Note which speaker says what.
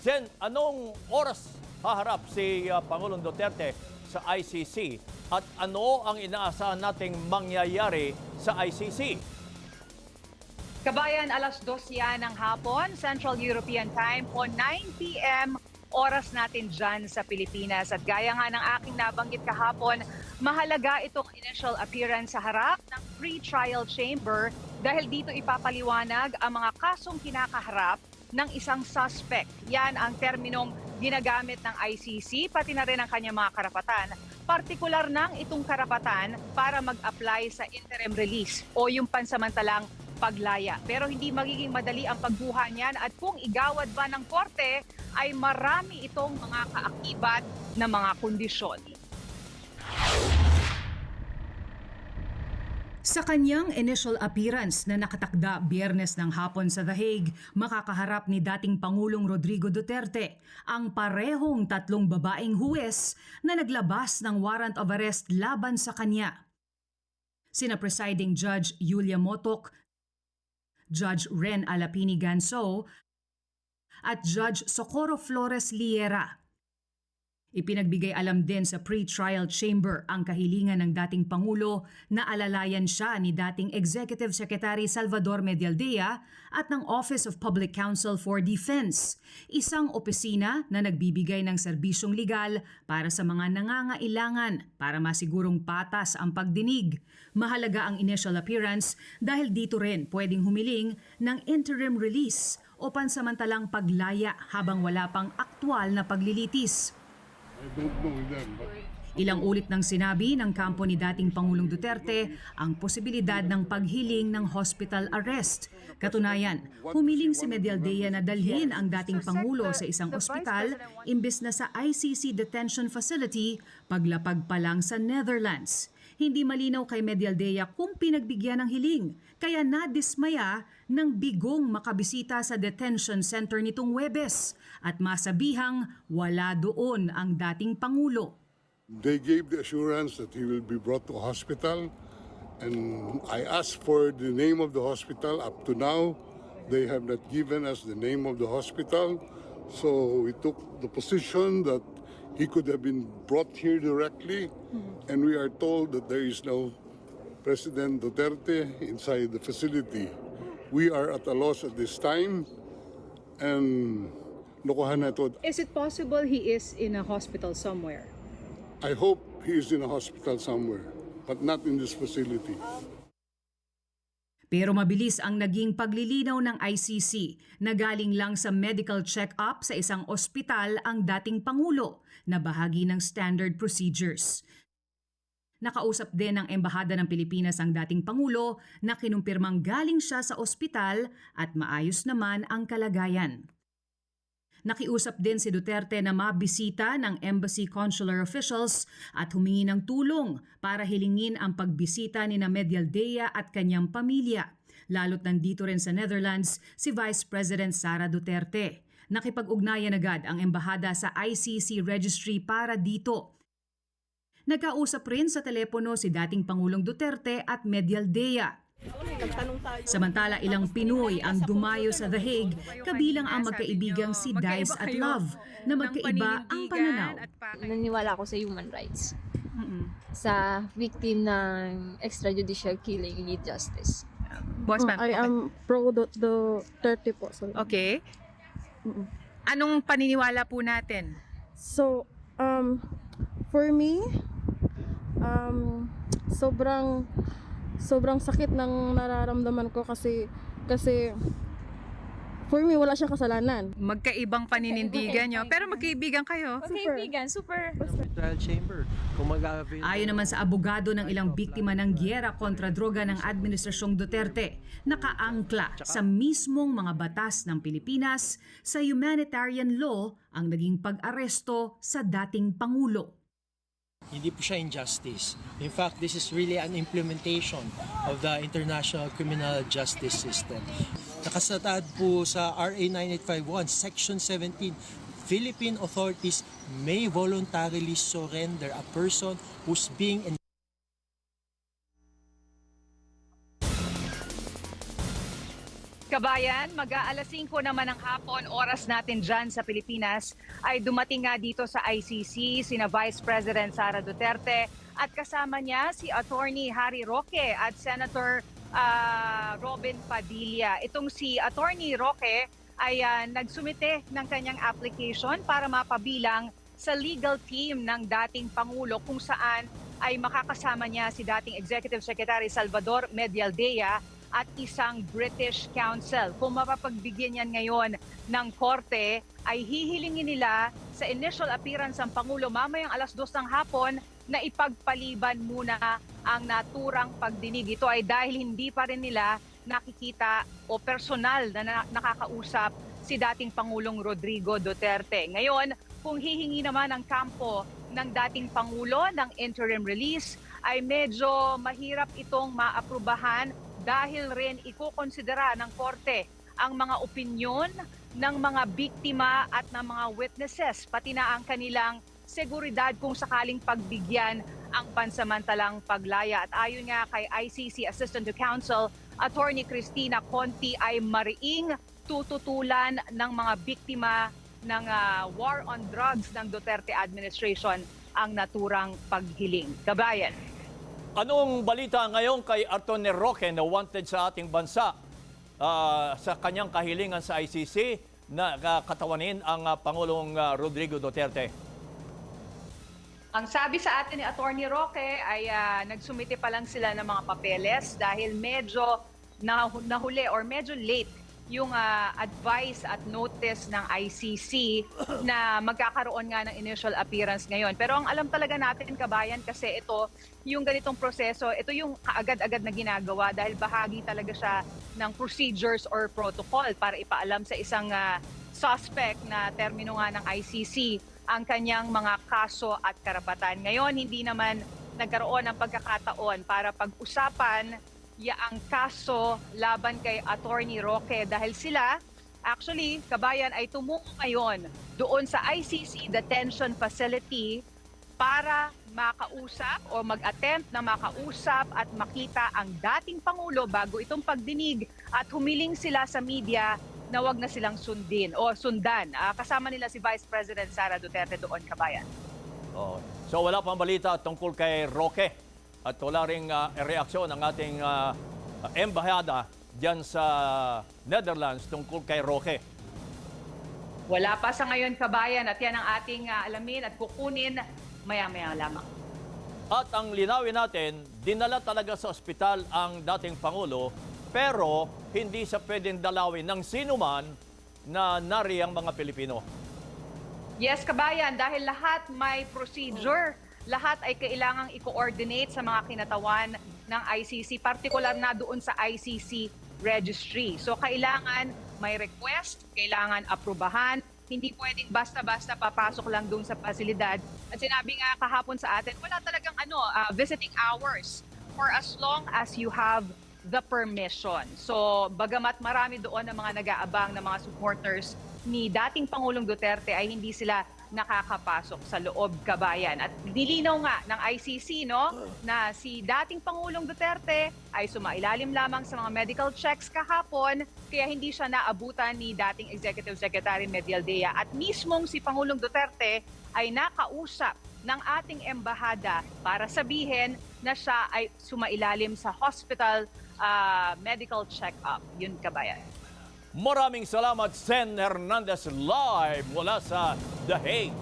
Speaker 1: Zen, anong oras haharap si Pangulong Duterte sa ICC at ano ang inaasahan nating mangyayari sa ICC?
Speaker 2: Kabayan, alas 2 yan ng hapon, Central European Time o 9 p.m. oras natin dyan sa Pilipinas. At gaya nga ng aking nabanggit kahapon, mahalaga itong initial appearance sa harap ng pre-trial chamber dahil dito ipapaliwanag ang mga kasong kinakaharap ng isang suspect. Yan ang terminong ginagamit ng ICC, pati na rin ang kanyang mga karapatan. Partikular nang itong karapatan para mag-apply sa interim release o yung pansamantalang paglaya. Pero hindi magiging madali ang pagbuha niyan at kung igawad ba ng korte ay marami itong mga kaakibat na mga kondisyon.
Speaker 3: Sa kanyang initial appearance na nakatakda Biyernes ng hapon sa The Hague, makakaharap ni dating Pangulong Rodrigo Duterte ang parehong tatlong babaeng huwes na naglabas ng warrant of arrest laban sa kanya. Sina Presiding Judge Julia Motok, Judge Ren Alapini Ganso at Judge Socorro Flores Liera. Ipinagbigay alam din sa pre-trial chamber ang kahilingan ng dating Pangulo na alalayan siya ni dating Executive Secretary Salvador Medialdea at ng Office of Public Counsel for Defense, isang opisina na nagbibigay ng serbisyong legal para sa mga nangangailangan para masigurong patas ang pagdinig. Mahalaga ang initial appearance dahil dito rin pwedeng humiling ng interim release o pansamantalang paglaya habang wala pang aktwal na paglilitis.
Speaker 4: I don't know them, but
Speaker 3: Ilang ulit nang sinabi ng kampo ni dating Pangulong Duterte ang posibilidad ng paghiling ng hospital arrest. Katunayan, humiling si Medialdea na dalhin ang dating Pangulo sa isang ospital imbes na sa ICC detention facility paglapag pa lang sa Netherlands. Hindi malinaw kay Medialdea kung pinagbigyan ng hiling, kaya nadismaya ng bigong makabisita sa detention center nitong Huwebes at masabihang wala doon ang dating Pangulo.
Speaker 4: they gave the assurance that he will be brought to a hospital, and I asked for the name of the hospital. Up to now, they have not given us the name of the hospital, so we took the position that he could have been brought here directly, and we are told that there is no President Duterte inside the facility. We are at a loss at this time, and lokohan na ito.
Speaker 5: Is it possible he is in a hospital somewhere?
Speaker 4: I hope he is in a hospital somewhere, but not in this facility.
Speaker 3: Pero mabilis ang naging paglilinaw ng ICC na galing lang sa medical check-up sa isang ospital ang dating Pangulo na bahagi ng standard procedures. Nakausap din ng Embahada ng Pilipinas ang dating Pangulo na kinumpirmang galing siya sa ospital at maayos naman ang kalagayan. Nakiusap din si Duterte na mabisita ng embassy consular officials at humingi ng tulong para hilingin ang pagbisita ni Medialdea at kanyang pamilya. Lalo't nandito rin sa Netherlands si Vice President Sara Duterte. Nakipag-ugnayan agad ang embahada sa ICC registry para dito. Nagkausap rin sa telepono si dating Pangulong Duterte at Medialdea. Samantala, ilang Pinoy ang dumayo sa The Hague, kabilang ang magkaibigang si Dice at Love na magkaiba ang pananaw.
Speaker 6: Naniniwala ako sa human rights. Sa victim ng extrajudicial killing, need justice.
Speaker 7: Boss ma'am.
Speaker 8: I am pro the 30 po. Sorry.
Speaker 7: Okay. Anong paniniwala po natin?
Speaker 8: So, for me, sobrang sakit ng nararamdaman ko kasi for me wala siyang kasalanan.
Speaker 7: Magkaibang paninindigan nyo, pero magkaibigan kayo.
Speaker 6: Magkaibigan, super.
Speaker 9: Trial chamber. Kung mag-avail
Speaker 3: Ayon naman sa abogado ng ilang biktima ng giyera kontra droga ng Administrasyong Duterte, nakaangkla sa mismong mga batas ng Pilipinas sa humanitarian law ang naging pag-aresto sa dating Pangulo.
Speaker 9: hindi po siya injustice. In fact, this is really an implementation of the international criminal justice system. Nakasatad po sa RA 9851, Section 17, Philippine authorities may voluntarily surrender a person who's being
Speaker 2: Kabayan, mag-aalas 5 naman ng hapon, oras natin dyan sa Pilipinas, ay dumating nga dito sa ICC sina Vice President Sara Duterte at kasama niya si Attorney Harry Roque at Senator Robin Padilla. Itong si Attorney Roque ay nagsumite ng kanyang application para mapabilang sa legal team ng dating Pangulo kung saan ay makakasama niya si dating Executive Secretary Salvador Medialdea at isang British counsel. Kung mapapagbigyan yan ngayon ng korte, ay hihilingin nila sa initial appearance ng Pangulo mamayang alas 2 ng hapon na ipagpaliban muna ang naturang pagdinig. Ito ay dahil hindi pa rin nila nakikita o personal na nakakausap si dating Pangulong Rodrigo Duterte. Ngayon, kung hihingi naman ang kampo ng dating Pangulo ng interim release, ay medyo mahirap itong maaprubahan dahil rin ikukonsidera ng korte ang mga opinyon ng mga biktima at ng mga witnesses, pati na ang kanilang seguridad kung sakaling pagbigyan ang pansamantalang paglaya. At ayon nga kay ICC Assistant to Counsel, Attorney Cristina Conti ay mariing tututulan ng mga biktima ng war on drugs ng Duterte administration ang naturang paghiling. Kabayan.
Speaker 1: Anong balita ngayon kay Attorney Roque na wanted sa ating bansa sa kanyang kahilingan sa ICC na katawanin ang Pangulong Rodrigo Duterte?
Speaker 2: Ang sabi sa atin ni Attorney Roque ay nagsumite pa lang sila ng mga papeles dahil medyo nahuli or medyo late yung advice at notice ng ICC na magkakaroon nga ng initial appearance ngayon. Pero ang alam talaga natin, kabayan, kasi ito, yung ganitong proseso, ito yung kaagad-agad na ginagawa dahil bahagi talaga siya ng procedures or protocol para ipaalam sa isang suspect na termino nga ng ICC ang kanyang mga kaso at karapatan. Ngayon, hindi naman nagkaroon ng pagkakataon para pag-usapan ang kaso laban kay Attorney Roque dahil sila, actually, kabayan, ay tumungo ngayon doon sa ICC detention facility para makausap o mag-attempt na makausap at makita ang dating Pangulo bago itong pagdinig at humiling sila sa media na wag na silang sundan. Kasama nila si Vice President Sara Duterte doon, kabayan.
Speaker 1: So wala pang balita tungkol kay Roque? At wala ring reaksyon ng ating embahada dyan sa Netherlands tungkol kay Roque.
Speaker 2: Wala pa sa ngayon, kabayan, at yan ang ating alamin at kukunin maya-maya lamang.
Speaker 1: At ang linawin natin, dinala talaga sa ospital ang dating Pangulo, pero hindi sa pwedeng dalawin ng sinuman na nariyang mga Pilipino.
Speaker 2: Yes, kabayan, dahil lahat may procedure. Lahat ay kailangang i-coordinate sa mga kinatawan ng ICC, partikular na doon sa ICC registry. So kailangan may request, kailangan aprubahan, hindi pwedeng basta-basta papasok lang doon sa pasilidad. At sinabi nga kahapon sa atin, wala talagang visiting hours for as long as you have the permission. So bagamat marami doon ng mga nag-aabang na mga supporters ni dating Pangulong Duterte ay hindi sila nakakapasok sa loob, kabayan. At nilinaw nga ng ICC na si dating Pangulong Duterte ay sumailalim lamang sa mga medical checks kahapon kaya hindi siya naabutan ni dating Executive Secretary Medialdea. At mismong si Pangulong Duterte ay nakausap ng ating embahada para sabihin na siya ay sumailalim sa hospital medical check-up. Yun, kabayan.
Speaker 1: Maraming salamat, Sen Hernandez, live mula sa The Hague.